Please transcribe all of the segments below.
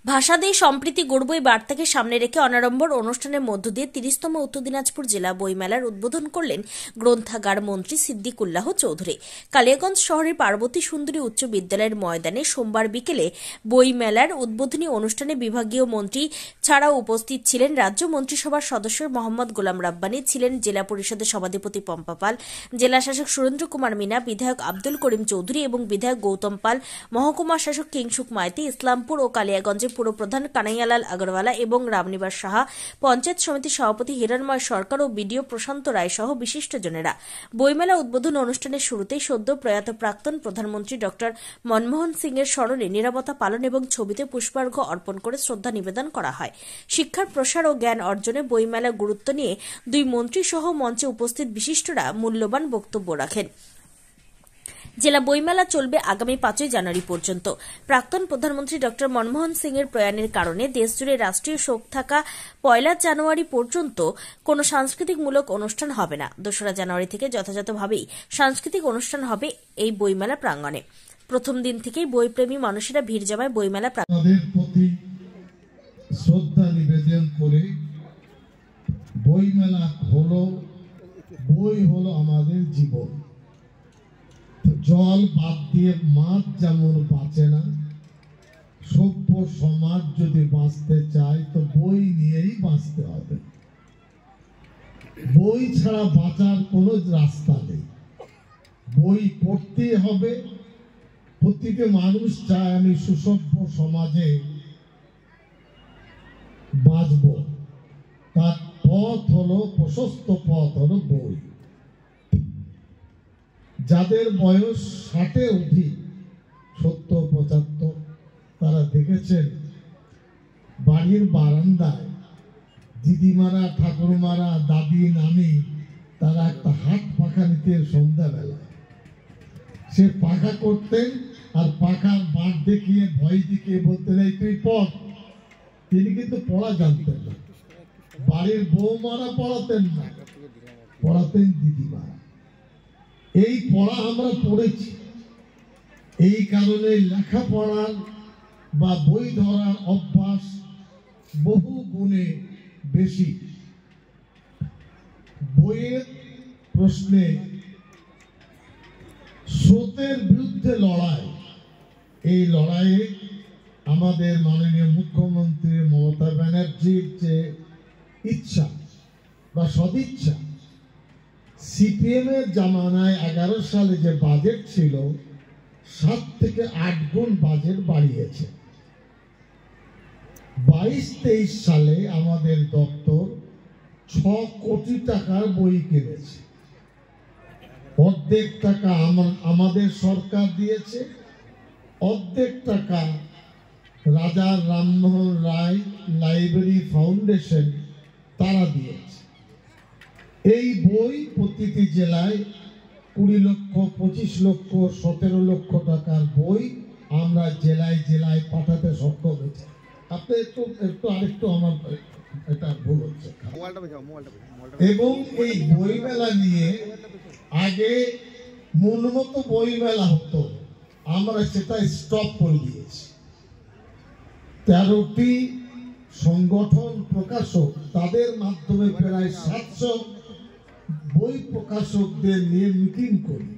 ভাষা দিয়ে সম্প্রীতি গড়ব এই বার্তাকে সামনে রেখে অনাড়ম্বর অনুষ্ঠানের মধ্য দিয়ে ৩০তম উত্তর দিনাজপুর জেলা বইমেলার উদ্বোধন করলেন গ্রন্থাগার মন্ত্রী সিদ্দিকুল্লাহ চৌধুরী। কালিয়াগঞ্জ শহরের পার্বতী সুন্দরী উচ্চ বিদ্যালয়ের ময়দানে সোমবার বিকেলে বইমেলার উদ্বোধনী অনুষ্ঠানে বিভাগীয় মন্ত্রী ছাড়াও উপস্থিত ছিলেন রাজ্য মন্ত্রিসভার সদস্য মোহাম্মদ গোলাম রাব্বানী, ছিলেন জেলা পরিষদের সভাধিপতি পম্পা পাল, জেলা শাসক সুরেন্দ্র কুমার মিনা, বিধায়ক আব্দুল করিম চৌধুরী এবং বিধায়ক গৌতম পাল, মহকুমা শাসক কিংসুক মাইতি, ইসলামপুর ও কালিয়াগঞ্জে পুরপ্রধান কানাইয়ালাল আগরওয়ালা এবং রামনিবাস সাহা, পঞ্চায়েত সমিতির সভাপতি হিরণময় সরকার ও বিডিও প্রশান্ত রায় সহ বিশিষ্টজনেরা। বইমেলা উদ্বোধন অনুষ্ঠানের শুরুতেই সদ্য প্রয়াত প্রাক্তন প্রধানমন্ত্রী ড মনমোহন সিং এর স্মরণে নিরাপত্তা পালন এবং ছবিতে পুষ্পার্ঘ্য অর্পণ করে শ্রদ্ধা নিবেদন করা হয়। শিক্ষার প্রসার ও জ্ঞান অর্জনে বইমেলা গুরুত্ব নিয়ে দুই মন্ত্রী সহ মঞ্চে উপস্থিত বিশিষ্টরা মূল্যবান বক্তব্য রাখেন। জেলা বইমেলা চলবে আগামী ৫ই জানুয়ারি পর্যন্ত। প্রাক্তন প্রধানমন্ত্রী ড মনমোহন সিং এর প্রয়াণের কারণে দেশজুড়ে রাষ্ট্রীয় শোক থাকা ১ জানুয়ারি পর্যন্ত কোনো সাংস্কৃতিকমূলক অনুষ্ঠান হবে না। ২রা জানুয়ারি থেকে যথাযথভাবেই সাংস্কৃতিক অনুষ্ঠান হবে এই বইমেলা প্রাঙ্গণে। প্রথম দিন থেকেই বইপ্রেমী মানুষেরা ভিড় জমায় বইমেলা প্রাঙ্গণে। শ্রদ্ধা নিবেদন করে বইমেলা হলো, বই হলো আমাদের জীবন। জল বাদ দিয়ে মাছ যেমন বাঁচে না, সভ্য সমাজ যদি বাঁচতে চায় তো বই নিয়েই বাঁচতে হবে। বই ছাড়া বাঁচার কোনো রাস্তা নেই, বই পড়তে হবে। প্রত্যেকটা মানুষ চায় আমি সুসভ্য সমাজে বাঁচব, তার পথ হলো, প্রশস্ত পথ হলো বই। যাদের বয়স ৬০-এ অধিক, ৭০-৭৫, তারা দেখেছেন বাড়ির বারান্দায় দিদিমারা, ঠাকুরমারা, দাদি, নানি তারা একটা হাত পাখা নিতেন সন্ধ্যাবেলায়। সে পাখা করতেন আর পাখার বাঁট দেখিয়ে, ভয় দেখিয়ে বলতেন এই তুই পড়। তিনি কিন্তু পড়া জানতেন না, বাড়ির বৌমারা পড়াতেন না, পড়াতেন দিদিমারা। এই পড়া আমরা পড়েছি, এই কারণে লেখাপড়ার বা বই ধরার অভ্যাস বহু গুণে বেশি। বইয়ের প্রশ্নে স্রোতের বিরুদ্ধে লড়াই, এই লড়াইয়ে আমাদের মাননীয় মুখ্যমন্ত্রী মমতা ব্যানার্জির যে ইচ্ছা বা সদিচ্ছা, সিপিএম এর জামানায় 11 সালে যে বাজেট ছিল 7 থেকে 8 গুণ বাজেট বাড়িয়েছে। 22-23 সালে আমাদের দপ্তর 6 কোটি টাকার বই কিনেছে। অর্ধেক টাকা আমাদের সরকার দিয়েছে, অর্ধেক টাকা রাজা রামমোহন রায় লাইব্রেরি ফাউন্ডেশন তারা দিয়েছে। এই বই প্রতিটি জেলায় 20 লক্ষ, 25 লক্ষ, 17 লক্ষ টাকার বই আমরা জেলায় জেলায় পাঠাতে সক্ষম হয়েছে। আপনি একটু আরেকটু আমার এটা ভুল হচ্ছে। এবং এই বই মেলা নিয়ে আগে মন মতো বই মেলা হতো, আমরা সেটা স্টপ করে দিয়েছি। 13টি সংগঠন প্রকাশক, তাদের মাধ্যমে প্রায় 700 বই প্রকাশকদের নিয়ে মিটিং করি।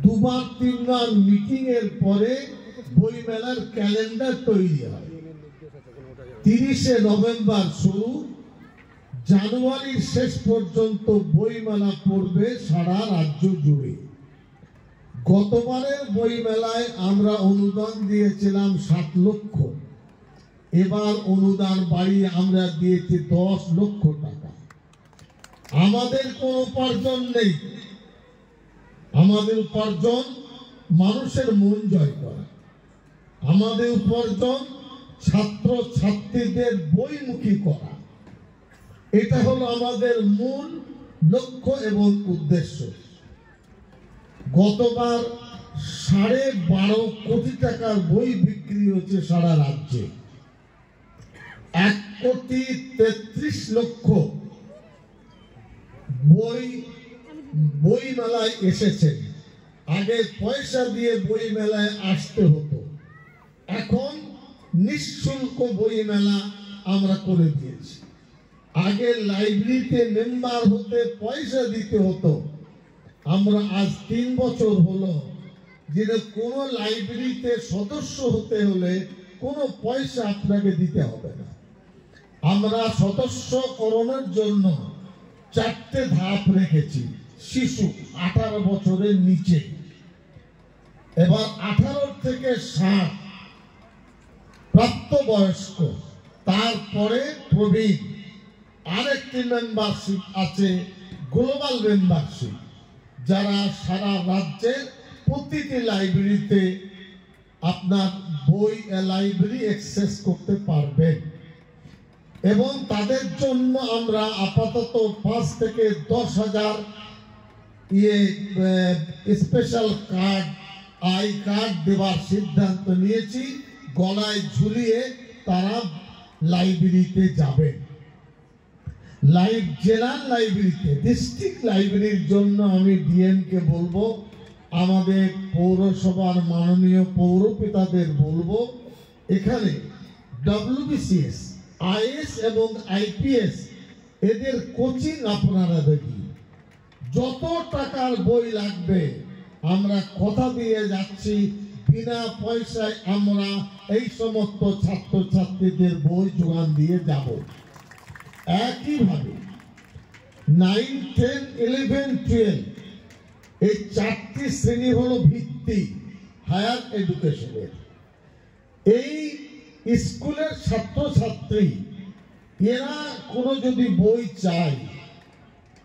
2-3বার মিটিং এর পরে বই মেলার ক্যালেন্ডার তৈরি হয়। 30শে নভেম্বর শুরু, জানুয়ারির শেষ পর্যন্ত বই মেলা পড়বে সারা রাজ্য জুড়ে। গতবারের বই মেলায় আমরা অনুদান দিয়েছিলাম 7 লক্ষ, এবার অনুদান বাড়িয়ে আমরা দিয়েছি 10 লক্ষ টাকা। আমাদের কোনো উপার্জন নেই, আমাদের উপার্জন মানুষের মন জয় করা। আমাদের উপার্জন ছাত্র ছাত্রীদের বইমুখী করা। এটা হলো আমাদের মূল লক্ষ্য এবং উদ্দেশ্য। গতবার 12.5 কোটি টাকার বই বিক্রি হয়েছে সারা রাজ্যে। 1,33 লক্ষ বই মেলায় এসেছে। আগে পয়সা দিয়ে বই মেলায় আসতে হতো, এখন নিঃশুল্ক বই মেলা আমরা করে দিয়েছি। আগে লাইব্রেরিতে মেম্বার হতে পয়সা দিতে হতো, আমরা আজ 3 বছর হলো যে কোনো লাইব্রেরিতে সদস্য হতে হলে কোনো পয়সা আপনাকে দিতে হবে না। আমরা সদস্যকরণের জন্য 4টে ধাপ রেখেছি। শিশু 18 বছরের নিচে, এবার 18 থেকে 60 প্রাপ্তবয়স্ক, তারপরে প্রবীণ। আরেকটি মেম্বারশিপ আছে গ্লোবাল মেম্বারশিপ, যারা সারা রাজ্যের প্রতিটি লাইব্রেরিতে আপনার বই লাইব্রেরি অ্যাক্সেস করতে পারবেন। এবং তাদের জন্য আমরা আপাতত 5 থেকে 10,000 স্পেশাল কার্ড, আই কার্ড দেওয়ার সিদ্ধান্ত নিয়েছি। গলায় ঝুলিয়ে তারা লাইব্রেরিতে যাবেন। জেলার লাইব্রেরিতে, ডিস্ট্রিক্ট লাইব্রেরির জন্য আমি ডিএমকে বলবো, আমাদের পৌরসভার মাননীয় পৌরপিতাদের বলবো, এখানে WBCS, IAS এবং IPS এদের কোচিং আপনারা দেখি। যত টাকার বই লাগবে আমরা কথা দিয়ে যাচ্ছি, বিনা পয়সায় আমরা এই সমস্ত ছাত্রছাত্রীদের বই যোগান দিয়ে যাব। একইভাবে 9, 10, 11, 12 এই 4টি শ্রেণী হলো ভিত্তি হায়ার এডুকেশনের। এই স্কুলের ছাত্রছাত্রী এরা কোনো যদি বই চায়,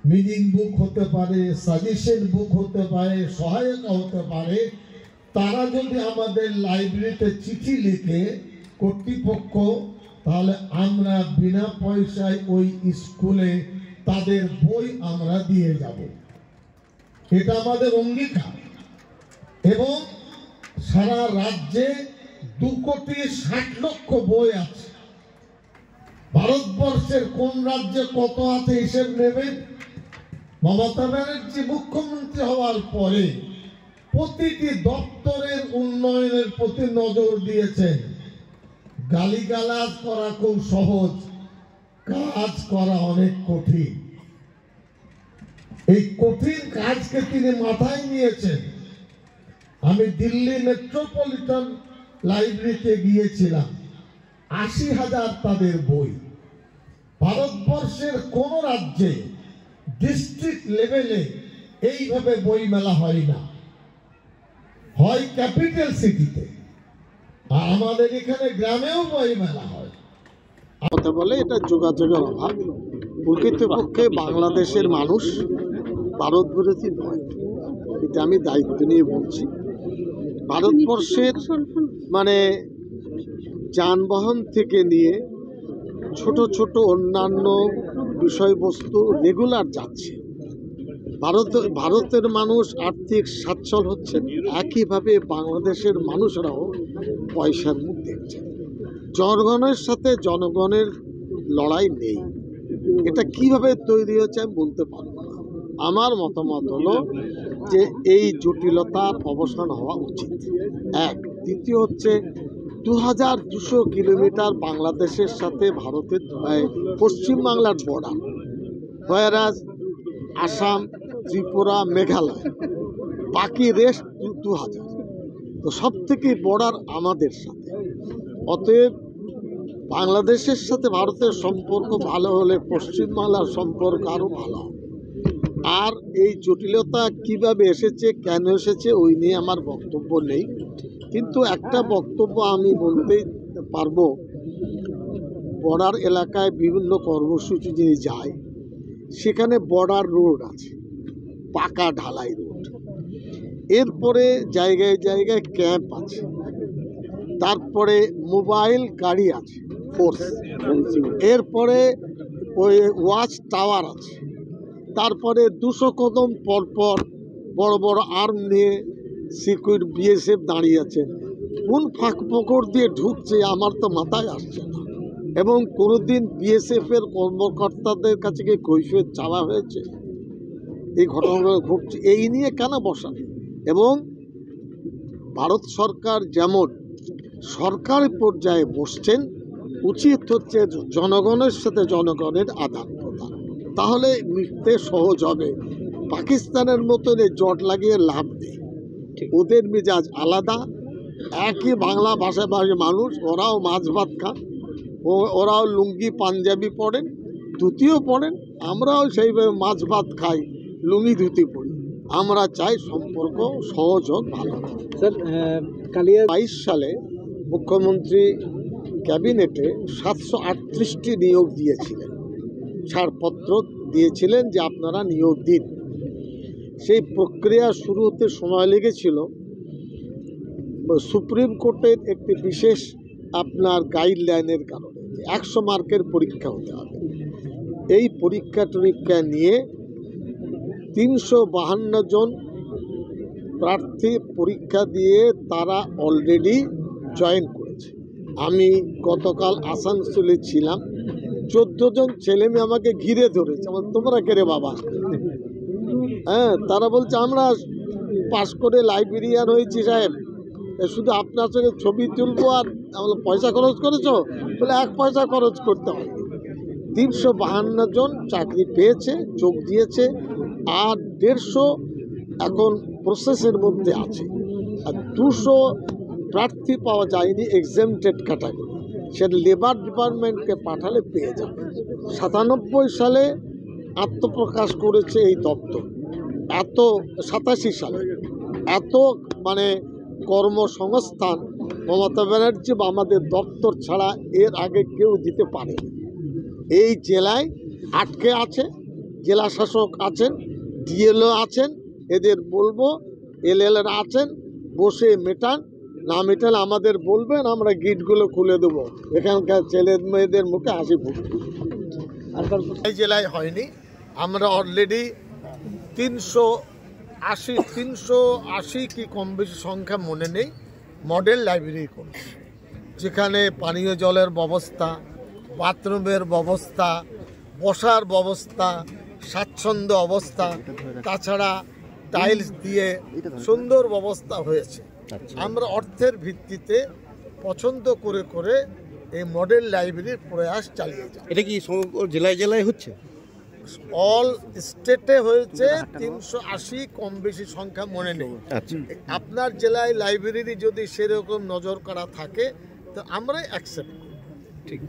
মিনিং বুক হতে পারে, সাজেশন বুক হতে পারে, সহায়তা হতে পারে, তারা যদি আমাদের লাইব্রেরিতে চিঠি লিখে কর্তৃপক্ষ, তাহলে আমরা বিনা পয়সায় ওই স্কুলে তাদের বই আমরা দিয়ে যাব। এটা আমাদের অঙ্গীকার। এবং সারা রাজ্যে 2,60,00,000 বই আছে। ভারতবর্ষের কোন রাজ্যে কত আছে হিসেব নেবেন। মমতা ব্যানার্জি মুখ্যমন্ত্রী হওয়ার পরে প্রতিটি দপ্তরের উন্নয়নের প্রতি নজর দিয়েছেন। গালিগালাজ করা খুব সহজ, কাজ করা অনেক কঠিন। এই কঠিন কাজকে তিনি মাথায় নিয়েছেন। আমি দিল্লি মেট্রোপলিটন লাইব্রেরিতে গিয়েছিলাম, 80,000 তাদের বই। ভারতবর্ষের কোন রাজ্যে ডিস্ট্রিক্ট লেভেলে এইভাবে বই মেলা হয় না, হয় ক্যাপিটাল সিটিতে, আর আমাদের এখানে গ্রামেও বই মেলা হয়। বলে এটা যোগাযোগের অভাব। প্রকৃতপক্ষে বাংলাদেশের মানুষ ভারত বিরোধী নয়, এটা আমি দায়িত্ব নিয়ে বলছি। ভারতবর্ষের মানে যানবাহন থেকে নিয়ে ছোট ছোট অন্যান্য বিষয়বস্তু রেগুলার যাচ্ছে। ভারতের মানুষ আর্থিক সচ্ছল হচ্ছেন, একইভাবে বাংলাদেশের মানুষরাও পয়সার মুখ দেখছেন। জনগণের সাথে জনগণের লড়াই নেই। এটা কিভাবে তৈরি হচ্ছে আমি বলতে পারবো না। আমার মতামত হলো যে এই জটিলতার অবসান হওয়া উচিত। এক, দ্বিতীয় হচ্ছে 2200 কিলোমিটার বাংলাদেশের সাথে ভারতের পশ্চিমবাংলার বর্ডার, হয়ারাজ আসাম, ত্রিপুরা, মেঘালয়, বাকি রেস্ট 2000। তো সব থেকে বর্ডার আমাদের সাথে। অতএব বাংলাদেশের সাথে ভারতের সম্পর্ক ভালো হলে পশ্চিমবাংলার সম্পর্ক আরও ভালো। আর এই জটিলতা কিভাবে এসেছে, কেন এসেছে, ওই নিয়ে আমার বক্তব্য নেই। কিন্তু একটা বক্তব্য আমি বলতে পারবো, বর্ডার এলাকায় বিভিন্ন কর্মসূচি যিনি যায়, সেখানে বর্ডার রোড আছে, পাকা ঢালাই রোড। এরপরে জায়গায় জায়গায় ক্যাম্প আছে, তারপরে মোবাইল গাড়ি আছে ফোর্স, এরপরে ওই ওয়াচ টাওয়ার আছে, তারপরে 200 কদম পরপর বড় বড় আর্ম নিয়ে সিকিউর বিএসএফ দাঁড়িয়ে আছে। কোন ফাঁক ফোকর দিয়ে ঢুকছে আমার তো মাথায় আসছে না। এবং কোনোদিন বিএসএফের কর্মকর্তাদের কাছে কি কৈফিয়ত চাওয়া হয়েছে? এই ঘটনাগুলো ঘটছে, এই নিয়ে কেন বসা? এবং ভারত সরকার যেমন সরকার পর্যায়ে বসছেন, উচিত হচ্ছে জনগণের সাথে জনগণের আদান প্রদান, তাহলে মিটতে সহজ হবে। পাকিস্তানের মতন এই জট লাগিয়ে লাভ নেই, ওদের মেজাজ আলাদা। একই বাংলা ভাষাভাষী মানুষ, ওরাও মাছ ভাত খান, ওরাও লুঙ্গি পাঞ্জাবি পরেন, ধুতিও পরেন, আমরাও সেইভাবে মাছ ভাত খাই, লুঙ্গি ধুতি পরি। আমরা চাই সম্পর্ক সহজ হোক, ভালো হোক। স্যার, কালিয়া 22 সালে মুখ্যমন্ত্রী ক্যাবিনেটে 738টি নিয়োগ দিয়েছিলেন, ছাড়পত্র দিয়েছিলেন যে আপনারা নিয়োগ দিন। সেই প্রক্রিয়া শুরু হতে সময় লেগেছিল সুপ্রিম কোর্টের একটি বিশেষ আপনার গাইডলাইনের কারণে 100 মার্কের পরীক্ষা হতে হবে। এই পরীক্ষা টরীক্ষা নিয়ে 352 জন প্রার্থী পরীক্ষা দিয়ে তারা অলরেডি জয়েন করেছে। আমি গতকাল আসানসোলে ছিলাম, 14 জন ছেলে মেয়ে আমাকে ঘিরে ধরেছে, আমার তোমরা কে রে বাবা? হ্যাঁ, তারা বলছে আমরা পাস করে লাইব্রেরিয়ান হয়েছি সাহেব, শুধু আপনার সঙ্গে ছবি তুলবো। আর আমরা পয়সা খরচ করেছো? বলে 1 পয়সা খরচ করতে হয়। 352 জন চাকরি পেয়েছে, যোগ দিয়েছে, আর 150 এখন প্রসেসের মধ্যে আছে, আর 200 প্রার্থী পাওয়া যায়নি এক্সেমটেড ক্যাটাগরি, সেটা লেবার ডিপার্টমেন্টকে পাঠালে পেয়ে যাবে। 97 সালে আত্মপ্রকাশ করেছে এই দপ্তর, 87 সালে এত মানে কর্মসংস্থান মমতা ব্যানার্জি বা আমাদের দপ্তর ছাড়া এর আগে কেউ দিতে পারেনি। এই জেলায় আটকে আছে, জেলা শাসক আছেন, ডিএলও আছেন, এদের বলবো এলএলরা আছেন, বসে মেটান, না মেটালে আমাদের বলবেন, আমরা গিটগুলো খুলে দেবো, এখানকার ছেলে মেয়েদের মুখে হাসি ফুটবে। এই জেলায় হয়নি, আমরা অলরেডি 380 কি কম বেশি সংখ্যা মনে নেই, মডেল লাইব্রেরি করছি, যেখানে পানীয় জলের ব্যবস্থা, বাথরুমের ব্যবস্থা, বসার ব্যবস্থা, স্বাচ্ছন্দ্য অবস্থা, তাছাড়া টাইলস দিয়ে সুন্দর ব্যবস্থা হয়েছে। আমরা অর্থের ভিত্তিতে পছন্দ করে করে এই মডেল লাইব্রেরির প্রয়াস চালিয়ে যাই। এটা কি জেলায় জেলায় হচ্ছে? অল স্টেটে হয়েছে 380, কম বেশি সংখ্যা মনে নেই। আপনার জেলায় লাইব্রেরি যদি সেরকম নজর করা থাকে তো আমরাই অ্যাকসেপ্ট করি। ঠিক।